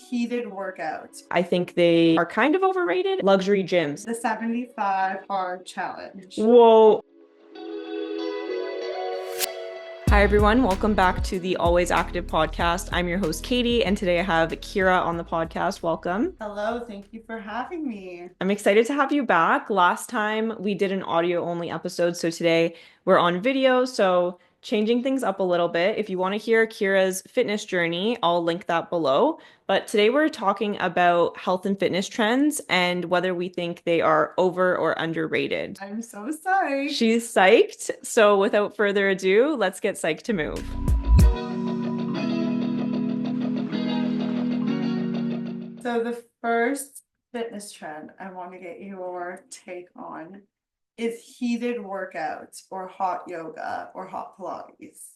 heated workouts. I think they are kind of overrated. Luxury gyms. The 75 hard challenge. Whoa. Hi, everyone. Welcome back to the Always Active podcast. I'm your host, Katie, and today I have Kyra on the podcast. Welcome. Hello, thank you for having me. I'm excited to have you back. Last time we did an audio only episode, so today we're on video. So changing things up a little bit. If you want to hear Kyra's fitness journey, I'll link that below. But today we're talking about health and fitness trends and whether we think they are over or underrated. I'm so sorry. She's psyched. So without further ado, let's get psyched to move. So the first fitness trend I want to get your take on is heated workouts or hot yoga or hot Pilates.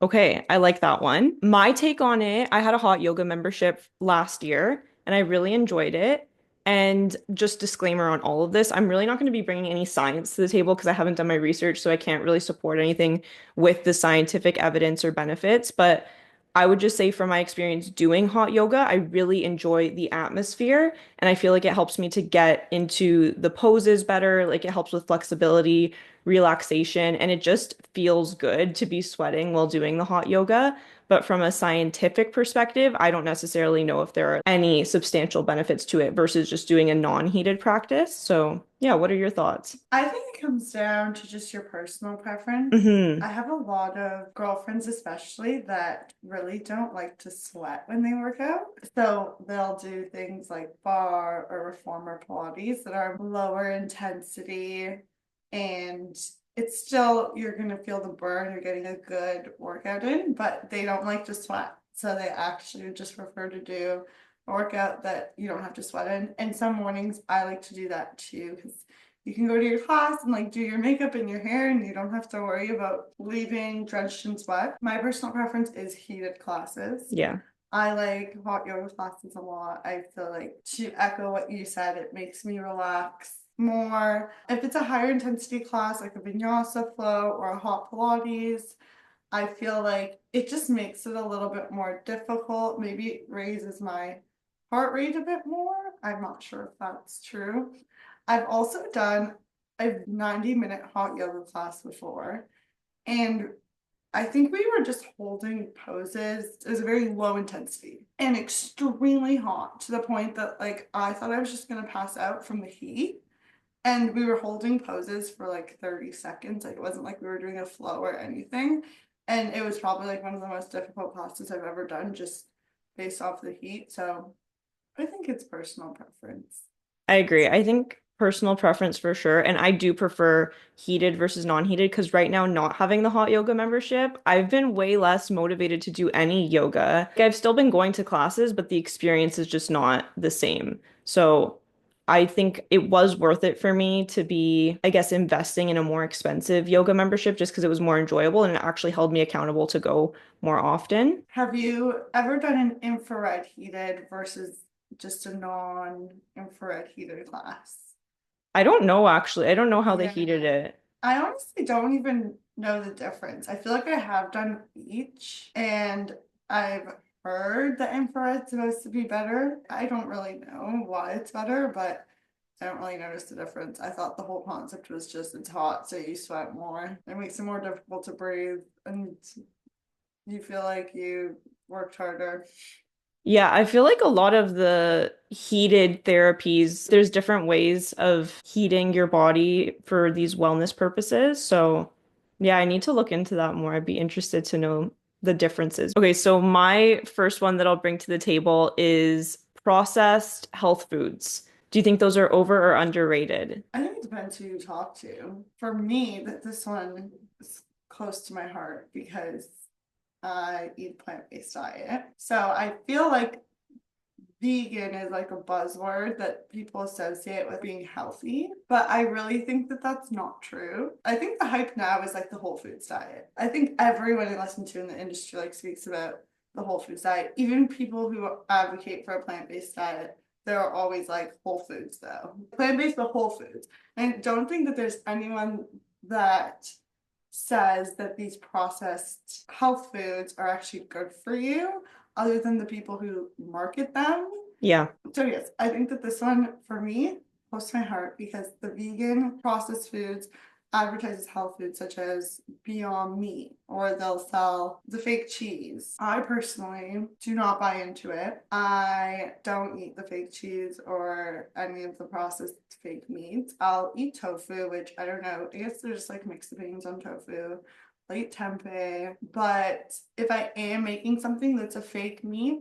Okay, I like that one. My take on it, I had a hot yoga membership last year and I really enjoyed it. And just disclaimer on all of this, I'm really not going to be bringing any science to the table because I haven't done my research, so I can't really support anything with the scientific evidence or benefits. But I would just say from my experience doing hot yoga, I really enjoy the atmosphere and I feel like it helps me to get into the poses better. Like it helps with flexibility, relaxation, and it just feels good to be sweating while doing the hot yoga. But from a scientific perspective, I don't necessarily know if there are any substantial benefits to it versus just doing a non-heated practice. So, yeah, what are your thoughts? I think it comes down to just your personal preference. Hmm. I have a lot of girlfriends, especially, that really don't like to sweat when they work out. So they'll do things like bar or reformer Pilates that are lower intensity, and it's still, you're going to feel the burn, you're getting a good workout in, but they don't like to sweat. So they actually just prefer to do a workout that you don't have to sweat in. And some mornings I like to do that too, because you can go to your class and like do your makeup and your hair and you don't have to worry about leaving drenched in sweat. My personal preference is heated classes. Yeah. I like hot yoga classes a lot. I feel like, to echo what you said, it makes me relax more. If it's a higher intensity class like a vinyasa flow or a hot Pilates, I feel like it just makes it a little bit more difficult. Maybe it raises my heart rate a bit more. I'm not sure if that's true. I've also done a 90-minute hot yoga class before, and I think we were just holding poses. It was a very low intensity and extremely hot, to the point that like I thought I was just gonna pass out from the heat. And we were holding poses for like 30 seconds. Like it wasn't like we were doing a flow or anything. And it was probably like one of the most difficult classes I've ever done, just based off the heat. So I think it's personal preference. I agree. I think personal preference for sure. And I do prefer heated versus non-heated because right now, not having the hot yoga membership, I've been way less motivated to do any yoga. Like, I've still been going to classes, but the experience is just not the same. So I think it was worth it for me to be, I guess, investing in a more expensive yoga membership just because it was more enjoyable and it actually held me accountable to go more often. Have you ever done an infrared heated versus just a non-infrared heated class? I don't know actually. I don't know how they Yeah. heated it. I honestly don't even know the difference. I feel like I have done each, and I've heard the infrared's supposed to be better. I don't really know why it's better, but I don't really notice the difference. I thought the whole concept was just it's hot, so you sweat more. It makes it more difficult to breathe, and you feel like you worked harder. Yeah, I feel like a lot of the heated therapies, there's different ways of heating your body for these wellness purposes. So, yeah, I need to look into that more. I'd be interested to know the differences. Okay, so my first one that I'll bring to the table is processed health foods. Do you think those are over or underrated? I think it depends who you talk to. For me, that this one is close to my heart because I eat a plant-based diet. So I feel like vegan is like a buzzword that people associate with being healthy, but I really think that that's not true. I think the hype now is like the whole foods diet. I think everyone I listen to in the industry like speaks about the whole foods diet. Even people who advocate for a plant-based diet, they're always like whole foods though. Plant-based but whole foods. And I don't think that there's anyone that says that these processed health foods are actually good for you. other than the people who market them. Yeah. So yes, I think that this one for me close to my heart because the vegan processed foods advertises health foods such as Beyond Meat or they'll sell the fake cheese. I personally do not buy into it. I don't eat the fake cheese or any of the processed fake meats. I'll eat tofu, which I don't know. I guess there's like mixed opinions on tofu. I'll eat tempeh, but if I am making something that's a fake meat,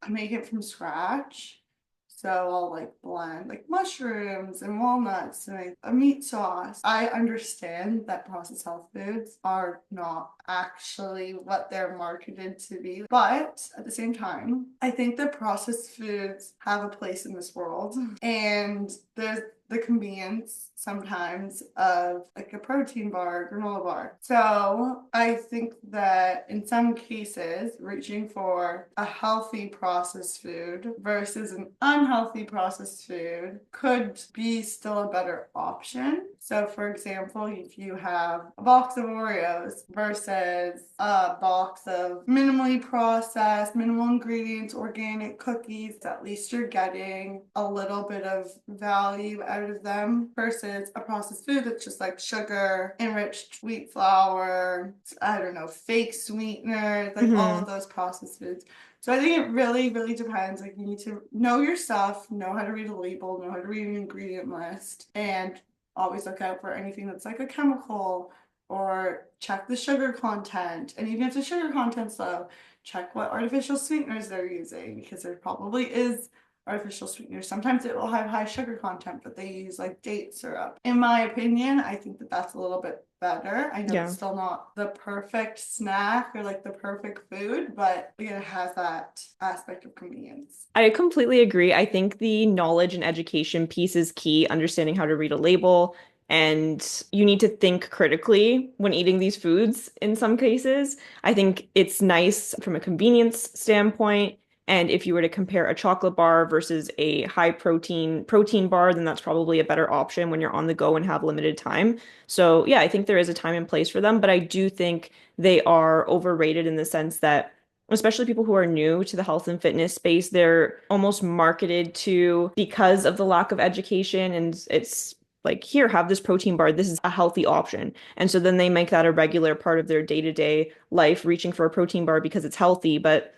I make it from scratch. So I'll like blend like mushrooms and walnuts and make a meat sauce. I understand that processed health foods are not actually what they're marketed to be, but at the same time, I think that processed foods have a place in this world. And there's the convenience sometimes of like a protein bar, granola bar. So I think that in some cases, reaching for a healthy processed food versus an unhealthy processed food could be still a better option. So for example, if you have a box of Oreos versus a box of minimally processed, minimal ingredients, organic cookies, at least you're getting a little bit of value out of them versus a processed food that's just like sugar, enriched wheat flour, I don't know, fake sweeteners, like all of those processed foods. So I think it really, really depends. Like you need to know your stuff, know how to read a label, know how to read an ingredient list, and always look out for anything that's like a chemical or check the sugar content. And even if the sugar content's low, check what artificial sweeteners they're using because there probably is artificial sweeteners. Sometimes it will have high sugar content, but they use like date syrup. In my opinion, I think that that's a little bit better. I know it's Yeah. still not the perfect snack or like the perfect food, but it has that aspect of convenience. I completely agree. I think the knowledge and education piece is key, understanding how to read a label, and you need to think critically when eating these foods in some cases. I think it's nice from a convenience standpoint. And if you were to compare a chocolate bar versus a high protein bar, then that's probably a better option when you're on the go and have limited time. So yeah, I think there is a time and place for them, but I do think they are overrated in the sense that especially people who are new to the health and fitness space, they're almost marketed to because of the lack of education. And it's like, here, have this protein bar. This is a healthy option. And so then they make that a regular part of their day-to-day life, reaching for a protein bar because it's healthy, but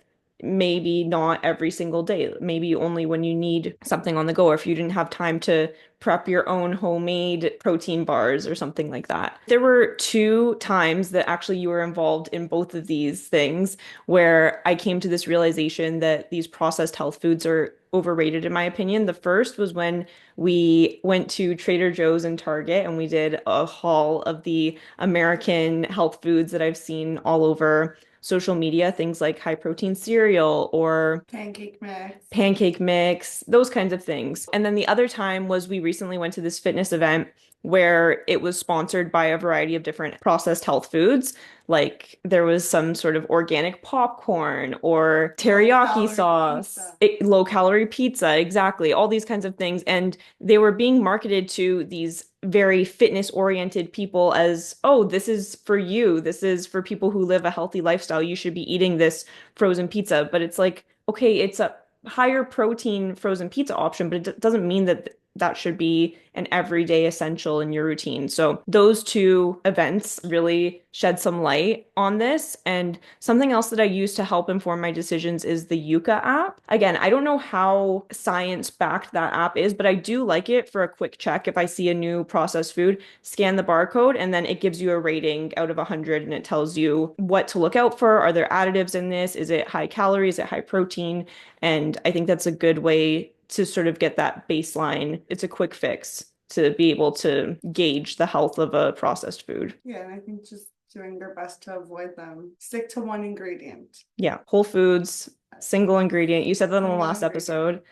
maybe not every single day. Maybe only when you need something on the go, or if you didn't have time to prep your own homemade protein bars or something like that. There were two times that actually you were involved in both of these things where I came to this realization that these processed health foods are overrated, in my opinion. The first was when we went to Trader Joe's and Target and we did a haul of the American health foods that I've seen all over social media, things like high protein cereal or Pancake mix. pancake mix, those kinds of things. And then the other time was we recently went to this fitness event where it was sponsored by a variety of different processed health foods. Like there was some sort of organic popcorn or Low teriyaki calorie sauce, pizza. low calorie pizza, exactly, all these kinds of things. And they were being marketed to these very fitness oriented people as, oh, this is for you. This is for people who live a healthy lifestyle. You should be eating this frozen pizza. But it's like, okay, it's a higher protein frozen pizza option, but it doesn't mean that that should be an everyday essential in your routine. So those two events really shed some light on this. And something else that I use to help inform my decisions is the Yuka app. Again, I don't know how science backed that app is, but I do like it for a quick check. If I see a new processed food, scan the barcode, and then it gives you a rating out of 100 and it tells you what to look out for. Are there additives in this? Is it high calories? Is it high protein? And I think that's a good way to sort of get that baseline. It's a quick fix to be able to gauge the health of a processed food. Yeah, and I think just doing their best to avoid them. Stick to one ingredient. Yeah, whole foods, single ingredient. You said that on the Single last episode. ingredient.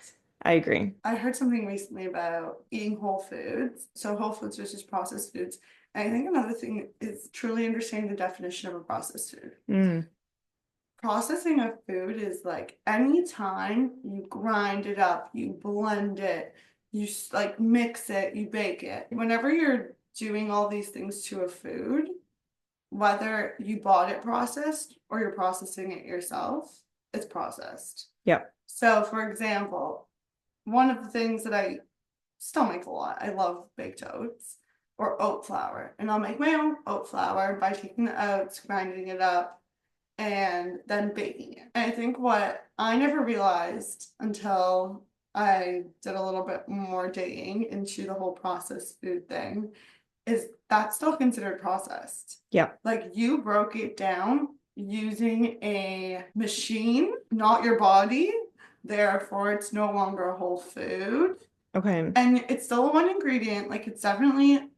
I agree. I heard something recently about eating whole foods. So whole foods versus processed foods. And I think another thing is truly understanding the definition of a processed food. Mm, Processing a food is like anytime you grind it up, you blend it, you like mix it, you bake it. Whenever you're doing all these things to a food, whether you bought it processed or you're processing it yourself, it's processed. Yep. So, for example, one of the things that I still make a lot, I love baked oats or oat flour. And I'll make my own oat flour by taking the oats, grinding it up, and then baking it. And I think what I never realized until I did a little bit more digging into the whole processed food thing is that's still considered processed. Yep. Like you broke it down using a machine, not your body. Therefore, it's no longer a whole food. Okay. And it's still one ingredient. Like it's definitely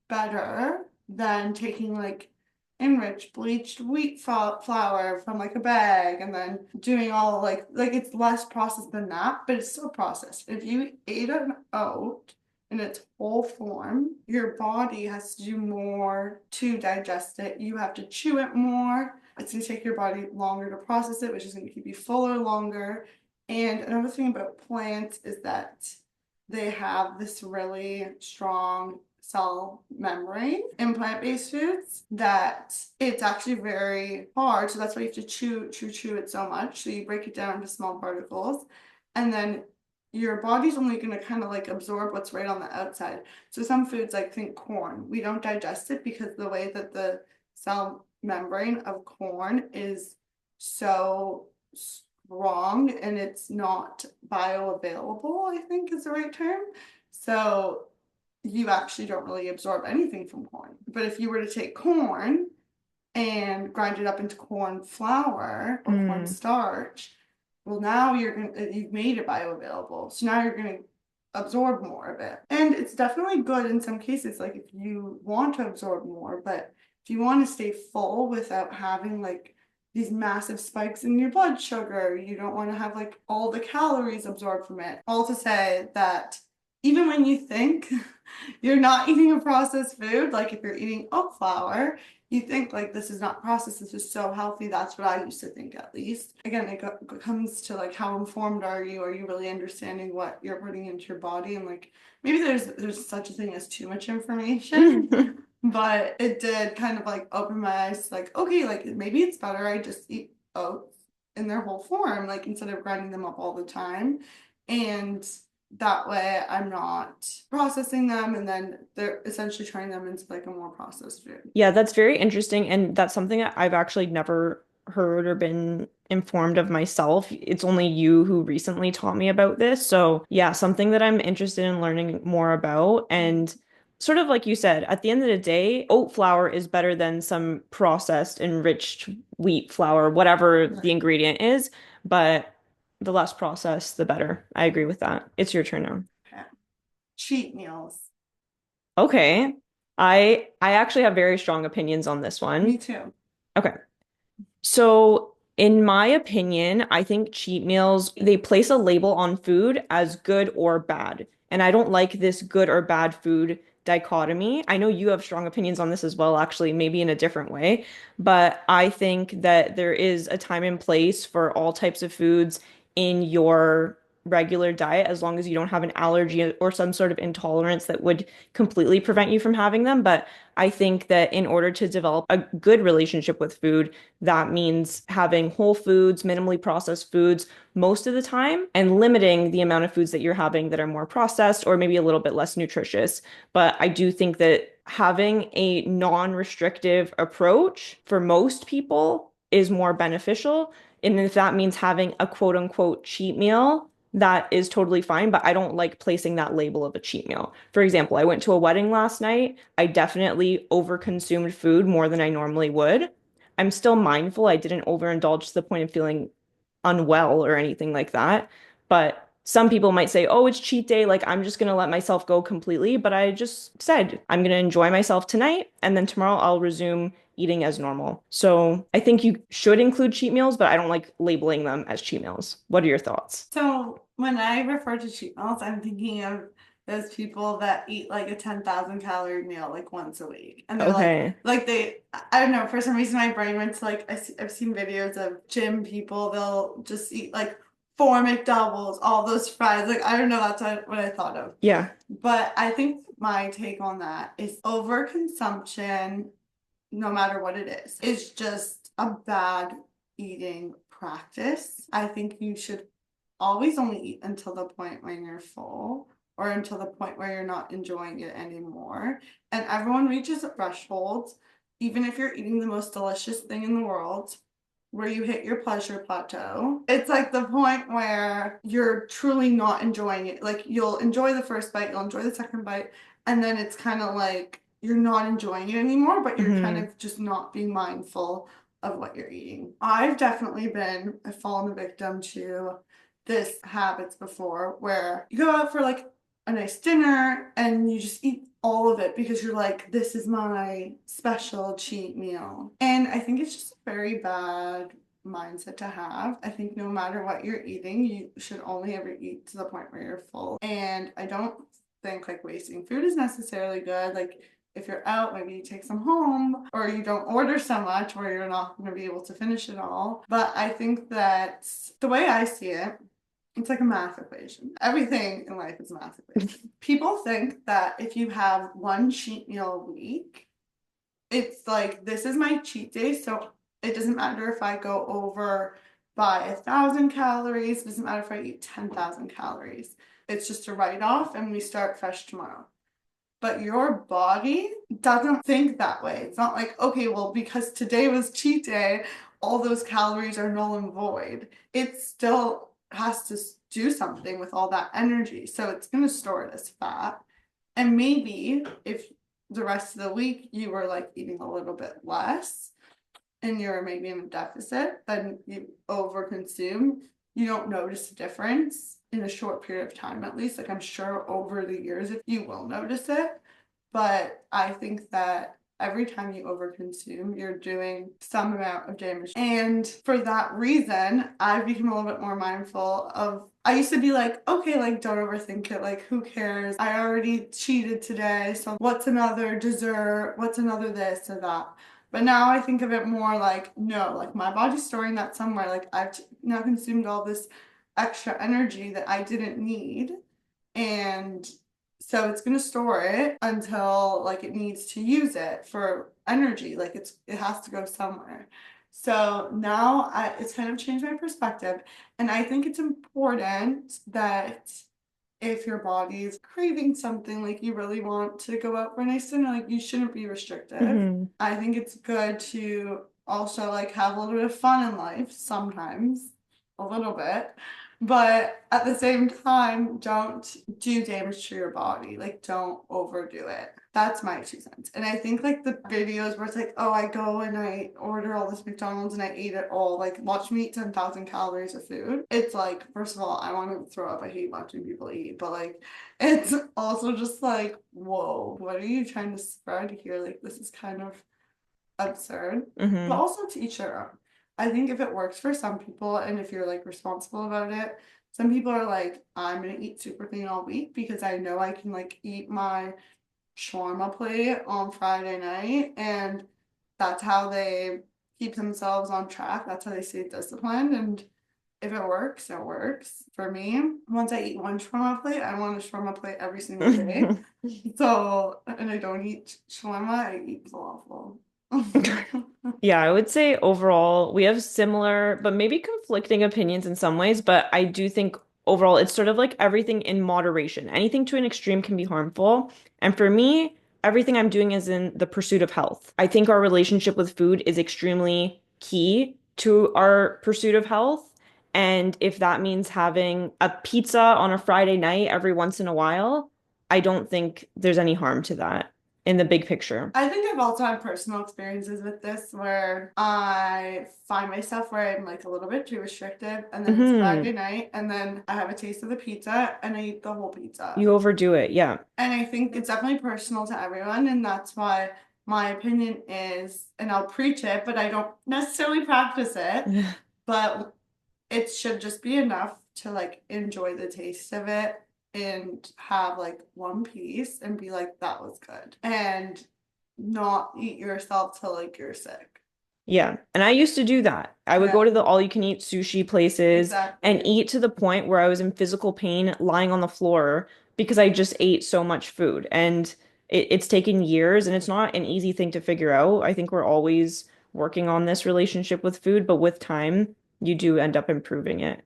better than taking like enriched bleached wheat flour from like a bag and then doing all like it's less processed than that, but it's still processed. If you ate an oat in its whole form, your body has to do more to digest it. You have to chew it more. It's gonna take your body longer to process it, which is gonna keep you fuller longer. And another thing about plants is that they have this really strong cell membrane in plant-based foods that it's actually very hard. So that's why you have to chew it so much. So you break it down into small particles, and then your body's only going to kind of like absorb what's right on the outside. So some foods, like think corn, we don't digest it because the way that the cell membrane of corn is so strong and it's not bioavailable, I think is the right term. So you actually don't really absorb anything from corn. But if you were to take corn and grind it up into corn flour or corn starch, well, now you've made it bioavailable. So now you're gonna absorb more of it. And it's definitely good in some cases, like if you want to absorb more, but if you want to stay full without having like these massive spikes in your blood sugar, you don't want to have like all the calories absorbed from it. All to say that even when you think you're not eating a processed food, like if you're eating oat flour, you think like this is not processed, this is so healthy. That's what I used to think, at least. Again, it comes to like how informed are you? Are you really understanding what you're putting into your body? And like maybe there's such a thing as too much information. But it did kind of like open my eyes to like, okay, like maybe it's better I just eat oats in their whole form, like instead of grinding them up all the time. And that way I'm not processing them and then they're essentially turning them into like a more processed food. Yeah, that's very interesting. And that's something that I've actually never heard or been informed of myself. It's only you who recently taught me about this. So, yeah, something that I'm interested in learning more about. And sort of like you said, at the end of the day, oat flour is better than some processed, enriched wheat flour, whatever the Right. ingredient is. But the less processed, the better. I agree with that. It's your turn now. Okay. Cheat meals. Okay. I actually have very strong opinions on this Me one. too. Okay. So, in my opinion, I think cheat meals, they place a label on food as good or bad. And I don't like this good or bad food dichotomy. I know you have strong opinions on this as well, actually, maybe in a different way. But I think that there is a time and place for all types of foods in your regular diet, as long as you don't have an allergy or some sort of intolerance that would completely prevent you from having them. But I think that in order to develop a good relationship with food, that means having whole foods, minimally processed foods most of the time, and limiting the amount of foods that you're having that are more processed or maybe a little bit less nutritious. But I do think that having a non-restrictive approach for most people is more beneficial. And if that means having a quote unquote cheat meal, that is totally fine, but I don't like placing that label of a cheat meal. For example, I went to a wedding last night. I definitely overconsumed food more than I normally would. I'm still mindful. I didn't overindulge to the point of feeling unwell or anything like that. But some people might say, oh, it's cheat day. Like, I'm just going to let myself go completely. But I just said, I'm going to enjoy myself tonight. And then tomorrow I'll resume eating as normal. So I think you should include cheat meals, but I don't like labeling them as cheat meals. What are your thoughts? So when I refer to cheat meals, I'm thinking of those people that eat like a 10,000 calorie meal like once a week. And they're Okay. like I don't know, for some reason my brain went to like, I've seen videos of gym people, they'll just eat like four McDoubles, all those fries. Like, I don't know, that's what I thought of. Yeah. But I think my take on that is overconsumption, no matter what it is just a bad eating practice. I think you should always only eat until the point when you're full or until the point where you're not enjoying it anymore. And everyone reaches a threshold, even if you're eating the most delicious thing in the world, where you hit your pleasure plateau. It's like the point where you're truly not enjoying it. Like you'll enjoy the first bite, you'll enjoy the second bite, and then it's kind of like you're not enjoying it anymore, but you're kind Hmm. of just not being mindful of what you're eating. I've fallen a victim to this habits before where you go out for like a nice dinner and you just eat all of it because you're like, this is my special cheat meal. And I think it's just a very bad mindset to have. I think no matter what you're eating, you should only ever eat to the point where you're full. And I don't think like wasting food is necessarily good. Like if you're out, maybe you take some home or you don't order so much where you're not going to be able to finish it all. But I think that the way I see it, it's like a math equation. Everything in life is a math equation. People think that if you have one cheat meal a week, it's like this is my cheat day, so it doesn't matter if I go over by 1,000 calories, it doesn't matter if I eat 10,000 calories. It's just a write-off and we start fresh tomorrow. But your body doesn't think that way. It's not like, okay, well, because today was cheat day, all those calories are null and void. It still has to do something with all that energy. So it's going to store it as fat. And maybe if the rest of the week you were like eating a little bit less and you're maybe in a deficit, then you overconsume, you don't notice a difference in a short period of time, at least. Like I'm sure over the years, if you will notice it. But I think that every time you overconsume, you're doing some amount of damage. And for that reason, I've become a little bit more mindful of. I used to be like, okay, like don't overthink it. Like who cares? I already cheated today, so what's another dessert? What's another this or that? But now I think of it more like, no, like my body's storing that somewhere. Like I've now consumed all this extra energy that I didn't need. And so it's gonna store it until like it needs to use it for energy. Like it has to go somewhere. So now it's kind of changed my perspective. And I think it's important that if your body is craving something, like you really want to go out for a nice dinner, like you shouldn't be restrictive. Hmm. I think it's good to also like have a little bit of fun in life sometimes, a little bit. But at the same time, don't do damage to your body. Like, don't overdo it. That's my 2 cents. And I think like the videos where it's like, oh, I go and I order all this McDonald's and I eat it all. Like, watch me eat 10,000 calories of food. It's like, first of all, I want to throw up. I hate watching people eat. But like, it's also just like, whoa, what are you trying to spread here? Like, this is kind of absurd, but Hmm. also to each their own. I think if it works for some people and if you're like responsible about it, some people are like, I'm gonna eat super clean all week because I know I can like eat my shawarma plate on Friday night and that's how they keep themselves on track. That's how they stay disciplined. And if it works, it works. For me, once I eat one shawarma plate, I want a shawarma plate every single day. So, and I don't eat shawarma, I eat falafel. Yeah, I would say overall we have similar, but maybe conflicting opinions in some ways. But I do think overall it's sort of like everything in moderation. Anything to an extreme can be harmful. And for me, everything I'm doing is in the pursuit of health. I think our relationship with food is extremely key to our pursuit of health. And if that means having a pizza on a Friday night every once in a while, I don't think there's any harm to that in the big picture. I think I've also had personal experiences with this where I find myself where I'm like a little bit too restrictive, and then it's Hmm. Friday night, and then I have a taste of the pizza and I eat the whole pizza. You overdo it. Yeah. And I think it's definitely personal to everyone, and that's why my opinion is, and I'll preach it, but I don't necessarily practice it, but it should just be enough to like enjoy the taste of it and have like one piece and be like, that was good. And not eat yourself till like you're sick. Yeah. And I used to do that. I would Yeah, go to the all-you-can-eat sushi places and exactly. eat to the point where I was in physical pain lying on the floor because I just ate so much food. And it's taken years and it's not an easy thing to figure out. I think we're always working on this relationship with food, but with time, you do end up improving it.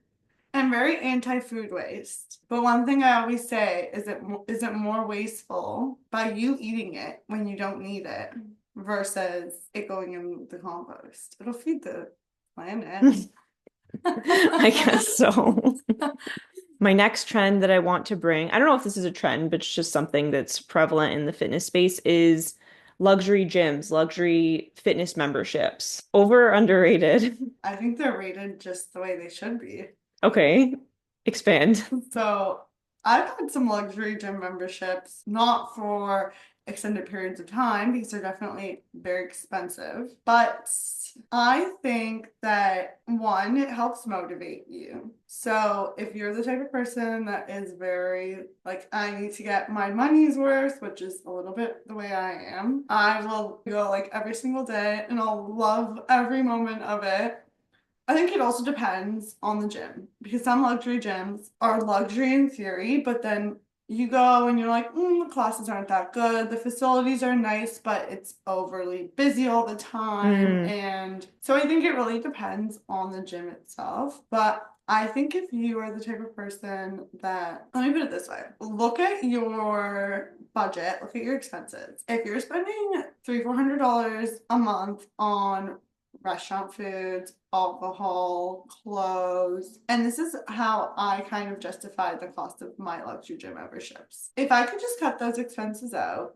I'm very anti-food waste. But one thing I always say is is it more wasteful by you eating it when you don't need it versus it going in the compost? It'll feed the planet. I guess so. My next trend that I want to bring, I don't know if this is a trend, but it's just something that's prevalent in the fitness space is luxury gyms, luxury fitness memberships. Over or underrated? I think they're rated just the way they should be. Okay, expand. So I've had some luxury gym memberships, not for extended periods of time because they're definitely very expensive. But I think that one, it helps motivate you. So if you're the type of person that is very like, I need to get my money's worth, which is a little bit the way I am, I will go like every single day and I'll love every moment of it. I think it also depends on the gym because some luxury gyms are luxury in theory, but then you go and you're like, the classes aren't that good. The facilities are nice, but it's overly busy all the time. Mm, And so I think it really depends on the gym itself. But I think if you are the type of person that, let me put it this way, look at your budget, look at your expenses. If you're spending $300-400 a month on restaurant foods, alcohol, clothes. And this is how I kind of justified the cost of my luxury gym memberships. If I could just cut those expenses out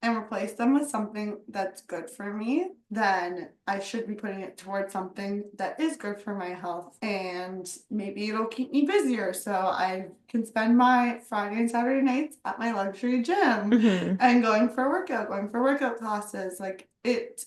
and replace them with something that's good for me, then I should be putting it towards something that is good for my health. And maybe it'll keep me busier so I can spend my Friday and Saturday nights at my luxury gym hmm. and going for workout classes. Like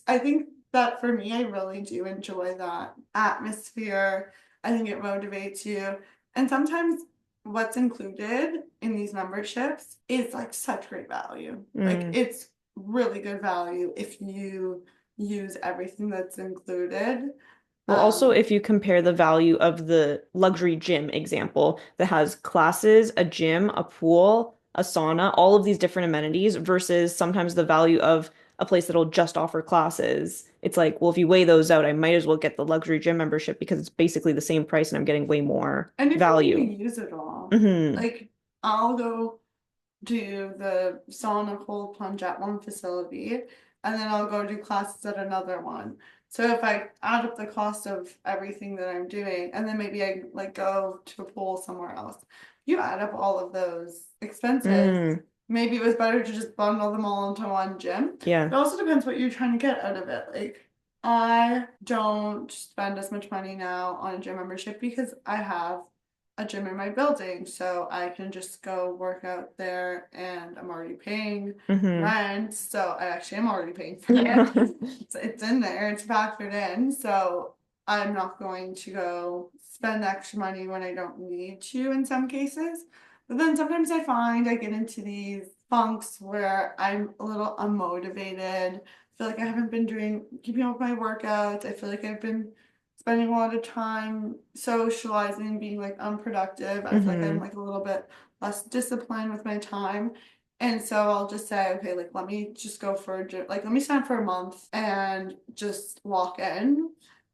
I think that for me, I really do enjoy that atmosphere. I think it motivates you. And sometimes what's included in these memberships is like such great value. Like Mm. it's really good value if you use everything that's included. Well, also, Um, if you compare the value of the luxury gym example that has classes, a gym, a pool, a sauna, all of these different amenities versus sometimes the value of a place that'll just offer classes. It's like, well, if you weigh those out, I might as well get the luxury gym membership because it's basically the same price and I'm getting way more and if you value. even use it all, Hmm. like I'll go do the sauna cold plunge at one facility and then I'll go do classes at another one. So if I add up the cost of everything that I'm doing and then maybe I like go to a pool somewhere else, you add up all of those expenses. Mm. Maybe it was better to just bundle them all into one gym. Yeah. It also depends what you're trying to get out of it. Like I don't spend as much money now on a gym membership because I have a gym in my building, so I can just go work out there and I'm already paying Hmm. rent. So I actually am already paying for it. Yeah. It's in there, it's factored in. So I'm not going to go spend extra money when I don't need to in some cases. But then sometimes I find I get into these funks where I'm a little unmotivated. I feel like I haven't been keeping up with my workouts. I feel like I've been spending a lot of time socializing, being like unproductive. I feel like I'm Hmm. like a little bit less disciplined with my time. And so I'll just say, okay, like let me just go for a gym, like let me sign up for a month and just walk in.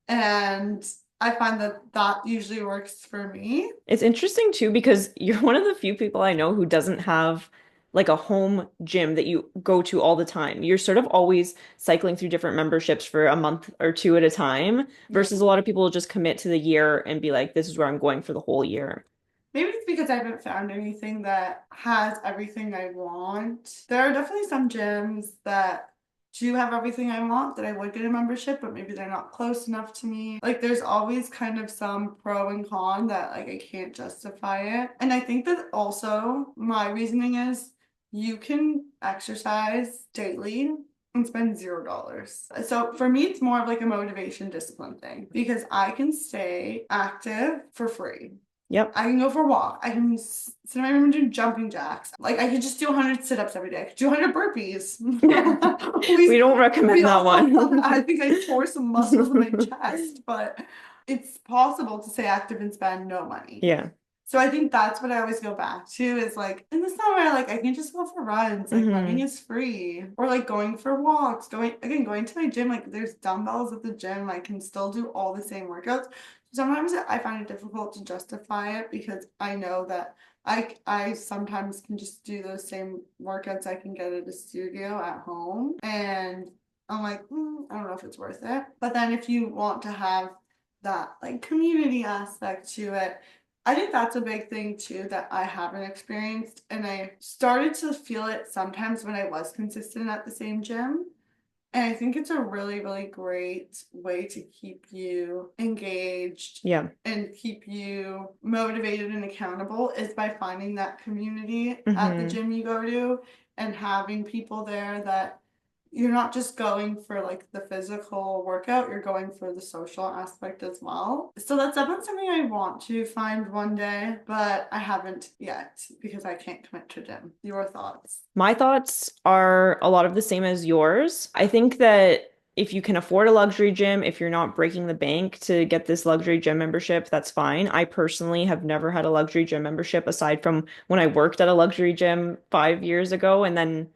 And I find that that usually works for me. It's interesting too because you're one of the few people I know who doesn't have like a home gym that you go to all the time. You're sort of always cycling through different memberships for a month or two at a time Yeah. versus a lot of people will just commit to the year and be like, this is where I'm going for the whole year. Maybe it's because I haven't found anything that has everything I want. There are definitely some gyms that do have everything I want that I would get a membership, but maybe they're not close enough to me. Like there's always kind of some pro and con that like I can't justify it. And I think that also my reasoning is you can exercise daily and spend $0. So for me, it's more of like a motivation discipline thing because I can stay active for free. Yep. I can go for a walk. I can sit in my room and do jumping jacks. Like I could just do 100 sit-ups every day. I could do 100 burpees. We don't We recommend that all, one. I think I tore some muscles in my chest, but it's possible to stay active and spend no money. Yeah. So I think that's what I always go back to is like in the summer, like I can just go for runs. Like running Hmm. is free. Or like going for walks, going to my gym, like there's dumbbells at the gym. I can still do all the same workouts. sometimes I find it difficult to justify it because I know that I sometimes can just do those same workouts I can get at a studio at home, and I'm like, I don't know if it's worth it. But then if you want to have that like community aspect to it, I think that's a big thing too that I haven't experienced, and I started to feel it sometimes when I was consistent at the same gym. And I think it's a really, really great way to keep you engaged Yeah. and keep you motivated and accountable is by finding that community at the Hmm. gym you go to and having people there that you're not just going for like the physical workout, you're going for the social aspect as well. So that's definitely something I want to find one day, but I haven't yet because I can't commit to gym. Your thoughts? My thoughts are a lot of the same as yours. I think that if you can afford a luxury gym, if you're not breaking the bank to get this luxury gym membership, that's fine. I personally have never had a luxury gym membership aside from when I worked at a luxury gym 5 years ago. And then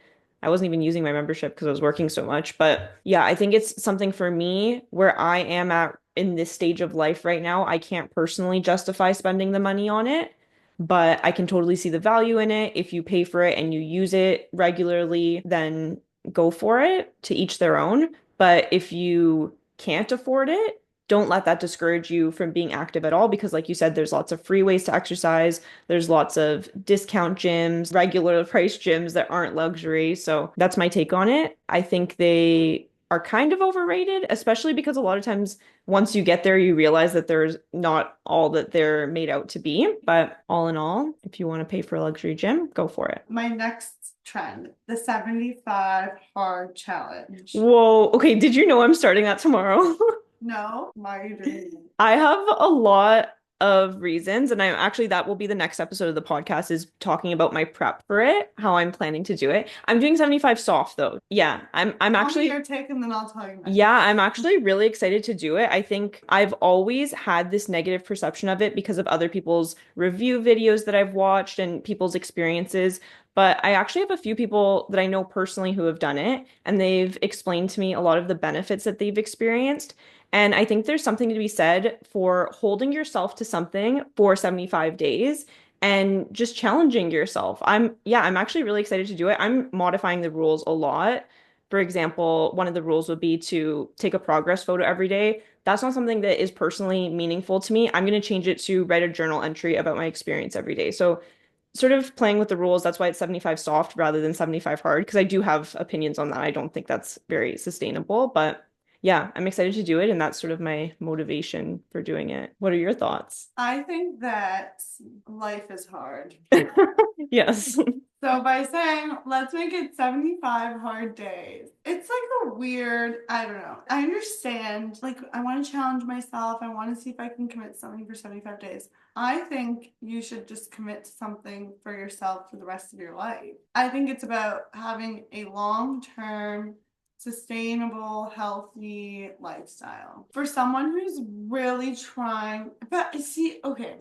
I wasn't even using my membership because I was working so much. But yeah, I think it's something for me where I am at in this stage of life right now. I can't personally justify spending the money on it, but I can totally see the value in it. If you pay for it and you use it regularly, then go for it, to each their own. But if you can't afford it, don't let that discourage you from being active at all because, like you said, there's lots of free ways to exercise. There's lots of discount gyms, regular price gyms that aren't luxury. So that's my take on it. I think they are kind of overrated, especially because a lot of times once you get there, you realize that there's not all that they're made out to be. But all in all, if you want to pay for a luxury gym, go for it. My next trend, the 75 hard challenge. Whoa. Okay. Did you know I'm starting that tomorrow? No, why are you doing it? I have a lot of reasons, and I'm actually that will be the next episode of the podcast is talking about my prep for it, how I'm planning to do it. I'm doing 75 soft though. Yeah, I'm Tell me actually your take and then I'll tell you mine. yeah, I'm actually really excited to do it. I think I've always had this negative perception of it because of other people's review videos that I've watched and people's experiences. But I actually have a few people that I know personally who have done it, and they've explained to me a lot of the benefits that they've experienced. And I think there's something to be said for holding yourself to something for 75 days and just challenging yourself. I'm actually really excited to do it. I'm modifying the rules a lot. For example, one of the rules would be to take a progress photo every day. That's not something that is personally meaningful to me. I'm going to change it to write a journal entry about my experience every day. So, sort of playing with the rules. That's why it's 75 soft rather than 75 hard, because I do have opinions on that. I don't think that's very sustainable, but yeah, I'm excited to do it. And that's sort of my motivation for doing it. What are your thoughts? I think that life is hard. Yes. So by saying let's make it 75 hard days, it's like a weird, I don't know. I understand, like I want to challenge myself. I want to see if I can commit something for 75 days. I think you should just commit to something for yourself for the rest of your life. I think it's about having a long-term, sustainable, healthy lifestyle. For someone who's really trying, but see, okay,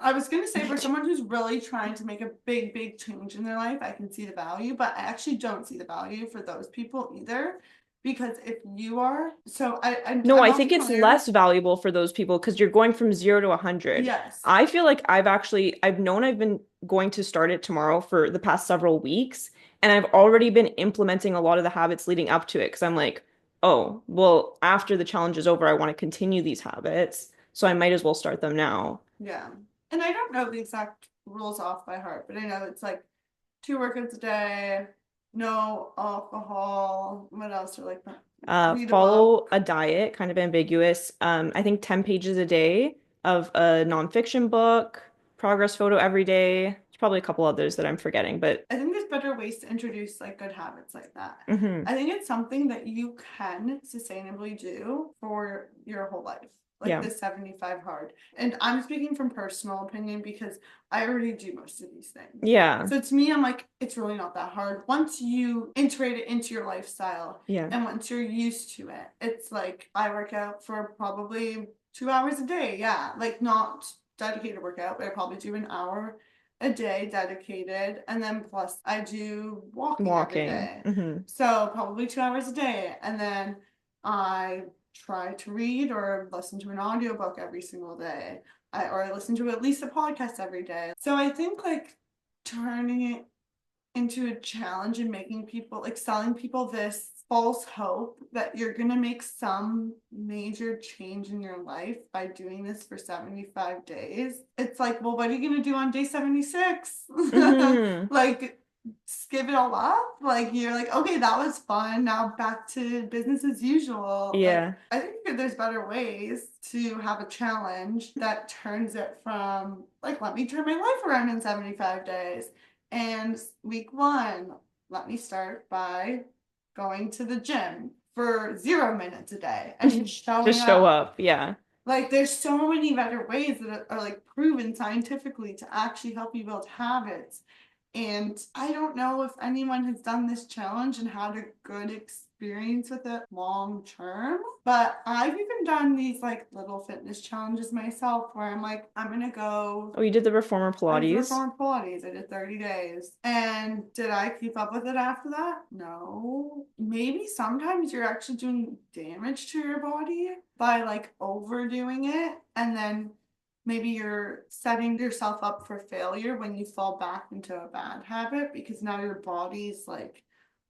I was gonna say for someone who's really trying to make a big, big change in their life, I can see the value, but I actually don't see the value for those people either. Because if you are, so No, I'm I also think it's clear. less valuable for those people because you're going from 0 to 100. Yes. I feel like I've known I've been going to start it tomorrow for the past several weeks, and I've already been implementing a lot of the habits leading up to it because I'm like, oh, well, after the challenge is over, I want to continue these habits, so I might as well start them now. Yeah. And I don't know the exact rules off by heart, but I know it's like 2 workouts a day, no alcohol. What else are like that? Read a Follow a book. diet, kind of ambiguous. I think 10 pages a day of a nonfiction book, progress photo every day. There's probably a couple others that I'm forgetting, but I think there's better ways to introduce like good habits like that. mhm. I think it's something that you can sustainably do for your whole life. Like Yeah. the 75 hard. And I'm speaking from personal opinion because I already do most of these things. Yeah. So to me, I'm like, it's really not that hard. Once you integrate it into your lifestyle Yeah. and once you're used to it, it's like I work out for probably 2 hours a day. Yeah. Like not dedicated workout, but I probably do an hour a day dedicated, and then plus I do walking every Walking. day. Hmm. So probably 2 hours a day. And then I try to read or listen to an audiobook every single day. I listen to at least a podcast every day. So I think like turning it into a challenge and making people like selling people this false hope that you're going to make some major change in your life by doing this for 75 days. It's like, well, what are you going to do on day 76? Hmm. Like, skip it all up? Like, you're like, okay, that was fun. Now back to business as usual. Like, Yeah. I think that there's better ways to have a challenge that turns it from, like, let me turn my life around in 75 days. And week one, let me start by going to the gym for 0 minutes a day and just showing Just show up. up. Yeah. Like, there's so many better ways that are like proven scientifically to actually help you build habits. And I don't know if anyone has done this challenge and had a good experience with it long term, but I've even done these like little fitness challenges myself where I'm like, I'm gonna go. Oh, you did the reformer I did Pilates. reformer Pilates. I did 30 days. And did I keep up with it after that? No. Maybe sometimes you're actually doing damage to your body by like overdoing it. And then maybe you're setting yourself up for failure when you fall back into a bad habit because now your body's like,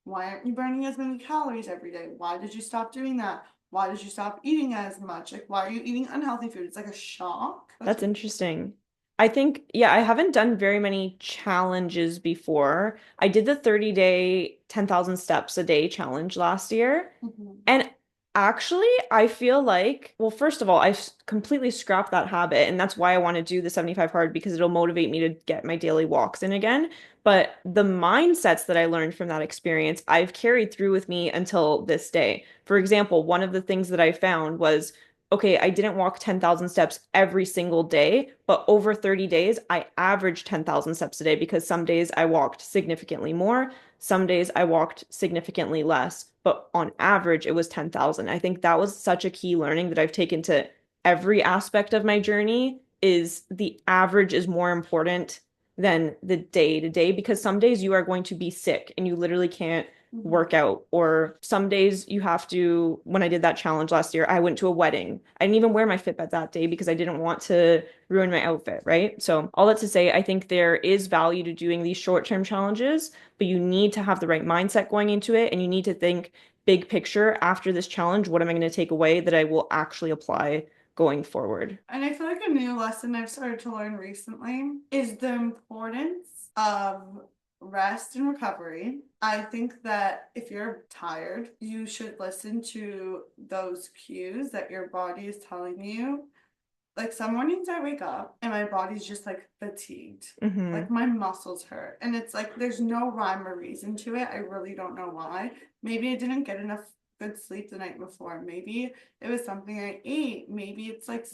why aren't you burning as many calories every day? Why did you stop doing that? Why did you stop eating as much? Like, why are you eating unhealthy food? It's like a shock. That's That's what. interesting. I think, yeah, I haven't done very many challenges before. I did the 30-day 10,000 steps a day challenge last year. Mhm. And actually, I feel like, well, first of all, completely scrapped that habit. And that's why I want to do the 75 hard because it'll motivate me to get my daily walks in again. But the mindsets that I learned from that experience, I've carried through with me until this day. For example, one of the things that I found was, okay, I didn't walk 10,000 steps every single day, but over 30 days, I averaged 10,000 steps a day because some days I walked significantly more, some days I walked significantly less, but on average, it was 10,000. I think that was such a key learning that I've taken to every aspect of my journey is the average is more important than the day to day because some days you are going to be sick and you literally can't Mhm. work out. Or some days you have to, when I did that challenge last year, I went to a wedding. I didn't even wear my Fitbit that day because I didn't want to ruin my outfit, right? So all that to say, I think there is value to doing these short-term challenges, but you need to have the right mindset going into it and you need to think big picture after this challenge, what am I going to take away that I will actually apply going forward? And I feel like a new lesson I've started to learn recently is the importance of rest and recovery. I think that if you're tired, you should listen to those cues that your body is telling you. Like some mornings I wake up and my body's just like fatigued. Hmm. Like my muscles hurt. And it's like there's no rhyme or reason to it. I really don't know why. Maybe I didn't get enough good sleep the night before. Maybe it was something I ate. Maybe it's like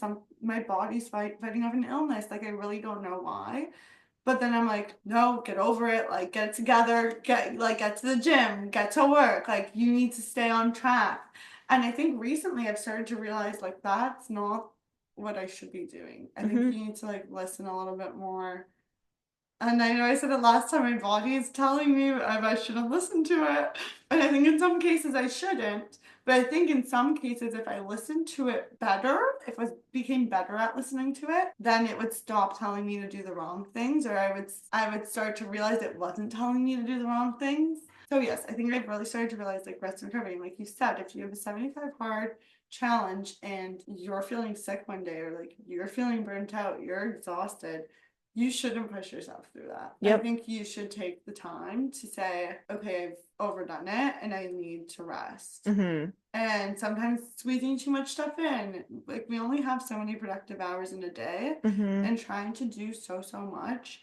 my body's fighting off an illness. Like I really don't know why. But then I'm like, no, get over it. Like, get it together. Get to the gym. Get to work. Like, you need to stay on track. And I think recently I've started to realize like that's not what I should be doing. I think Hmm. you need to like listen a little bit more. And I know I said it last time, my body is telling me I shouldn't listen to it. And I think in some cases I shouldn't. But I think in some cases, if I listened to it better, if I became better at listening to it, then it would stop telling me to do the wrong things, or I would start to realize it wasn't telling me to do the wrong things. So yes, I think I've really started to realize like rest and recovery. Like you said, if you have a 75 hard challenge and you're feeling sick one day, or like you're feeling burnt out, you're exhausted, you shouldn't push yourself through that. I Yep. think you should take the time to say, okay, I've overdone it and I need to rest. Hmm. And sometimes squeezing too much stuff in, like we only have so many productive hours in a day, Hmm. and trying to do so much,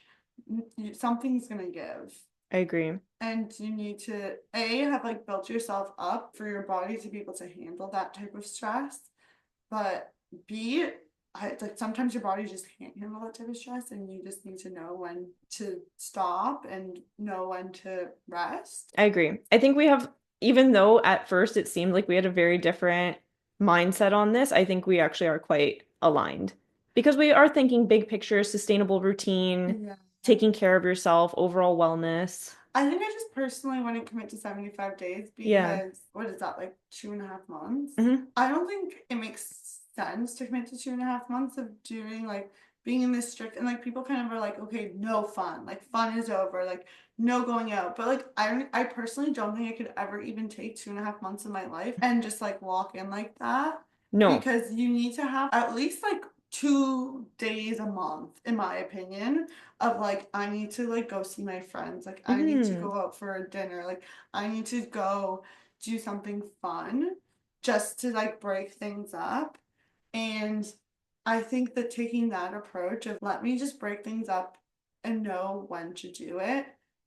something's gonna give. I agree. And you need to A, have like built yourself up for your body to be able to handle that type of stress, but B, like sometimes your body just can't handle that type of stress, and you just need to know when to stop and know when to rest. I agree. I think we have, even though at first it seemed like we had a very different mindset on this, I think we actually are quite aligned because we are thinking big picture, sustainable routine, Yeah. taking care of yourself, overall wellness. I think I just personally wouldn't commit to 75 days Yeah. because what is that, like 2.5 months? Hmm. I don't think it makes sense to commit to 2.5 months of doing like being in this strict and like people kind of are like, okay, no fun, like fun is over, like no going out. But like I personally don't think I could ever even take 2.5 months of my life and just like walk in like that No. because you need to have at least like 2 days a month, in my opinion, of like I need to like go see my friends, like I need to Hmm. go out for a dinner, like I need to go do something fun just to like break things up. And I think that taking that approach of let me just break things up and know when to do it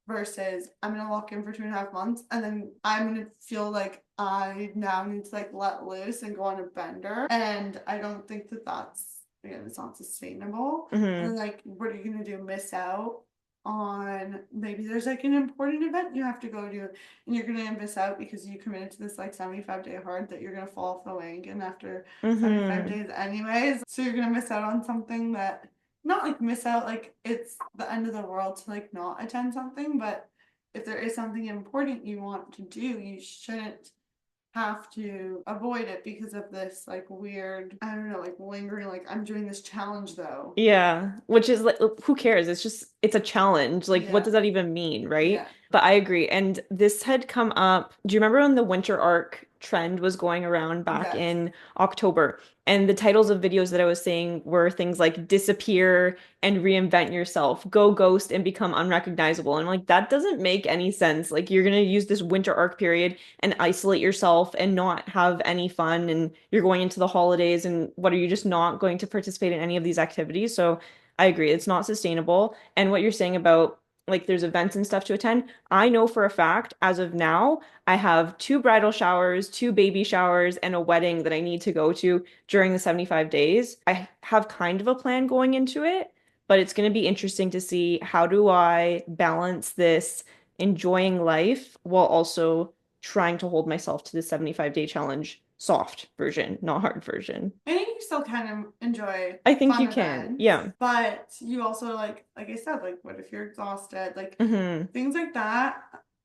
versus I'm gonna lock in for 2.5 months and then I'm gonna feel like I now need to like let loose and go on a bender. And I don't think that that's, again, it's not sustainable. And Hmm. then like what are you gonna do? Miss out on maybe there's like an important event you have to go to and you're gonna miss out because you committed to this like 75-day hard that you're gonna fall off the wagon after 75 Hmm. days anyways. So you're gonna miss out on something that not like miss out like it's the end of the world to like not attend something, but if there is something important you want to do, you shouldn't have to avoid it because of this like weird, I don't know, like lingering, like I'm doing this challenge though. Yeah, which is like, who cares? It's just, it's a challenge. Like, what Yeah, does that even mean, right? yeah, But I agree. And this had come up. Do you remember when the winter arc trend was going around back yes. in October? And the titles of videos that I was seeing were things like disappear and reinvent yourself, go ghost and become unrecognizable. And I'm like, that doesn't make any sense. Like, you're gonna use this winter arc period and isolate yourself and not have any fun. And you're going into the holidays, and what are you just not going to participate in any of these activities? So I agree, it's not sustainable. And what you're saying about like there's events and stuff to attend, I know for a fact as of now, I have two bridal showers, two baby showers, and a wedding that I need to go to during the 75 days. I have kind of a plan going into it, but it's going to be interesting to see how do I balance this enjoying life while also trying to hold myself to the 75-day challenge soft version, not hard version. I think you still kind of enjoy I think fun you can. events, Yeah. but you also like I said, like what if you're exhausted, like Hmm. things like that.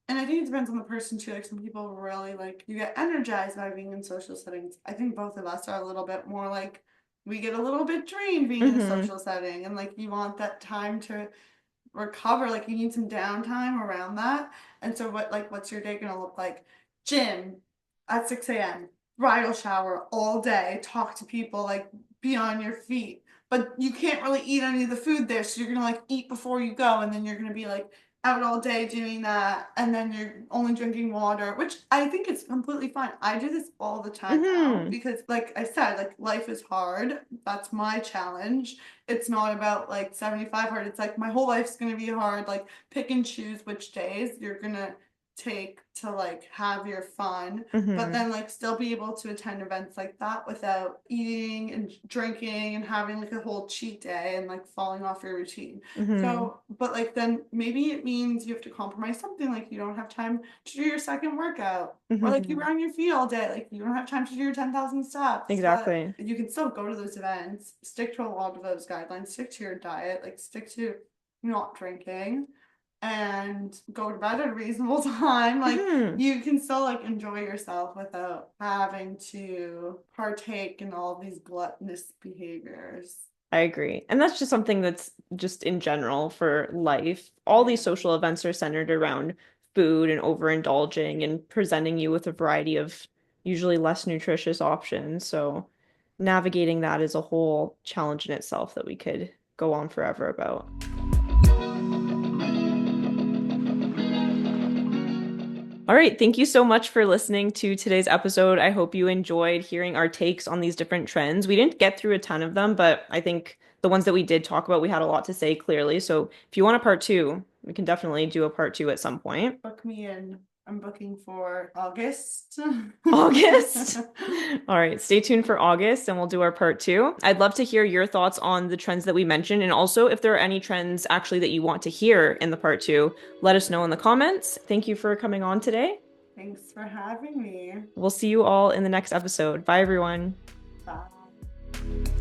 And I think it depends on the person too. Like some people really like you get energized by being in social settings. I think both of us are a little bit more like we get a little bit drained being in a Hmm. social setting, and like you want that time to recover, like you need some downtime around that. And so what like what's your day gonna look like? Gym at 6 a.m., bridal shower all day, talk to people, like be on your feet. But you can't really eat any of the food there, so you're gonna like eat before you go, and then you're gonna be like out all day doing that, and then you're only drinking water, which I think is completely fine. I do this all the time now Hmm. because, like I said, like life is hard. That's my challenge. It's not about like 75 hard. It's like my whole life's gonna be hard. Like pick and choose which days you're gonna take to like have your fun, but Hmm. then like still be able to attend events like that without eating and drinking and having like a whole cheat day and like falling off your routine. Hmm. So, but like then maybe it means you have to compromise something like you don't have time to do your second workout. Or like you Hmm. run your feet all day, like you don't have time to do your 10,000 steps, but Exactly. you can still go to those events, stick to a lot of those guidelines, stick to your diet, like stick to not drinking and go to bed at a reasonable time. Like Hmm. you can still like enjoy yourself without having to partake in all these gluttonous behaviors. I agree. And that's just something that's just in general for life. All these Yeah. social events are centered around food and overindulging and presenting you with a variety of usually less nutritious options. So navigating that is a whole challenge in itself that we could go on forever about. All right. Thank you so much for listening to today's episode. I hope you enjoyed hearing our takes on these different trends. We didn't get through a ton of them, but I think the ones that we did talk about, we had a lot to say clearly. So if you want a part two, we can definitely do a part two at some point. Book me in. I'm booking for August. August. All right, stay tuned for August and we'll do our part two. I'd love to hear your thoughts on the trends that we mentioned. And also, if there are any trends actually that you want to hear in the part two, let us know in the comments. Thank you for coming on today. Thanks for having me. We'll see you all in the next episode. Bye, everyone. Bye.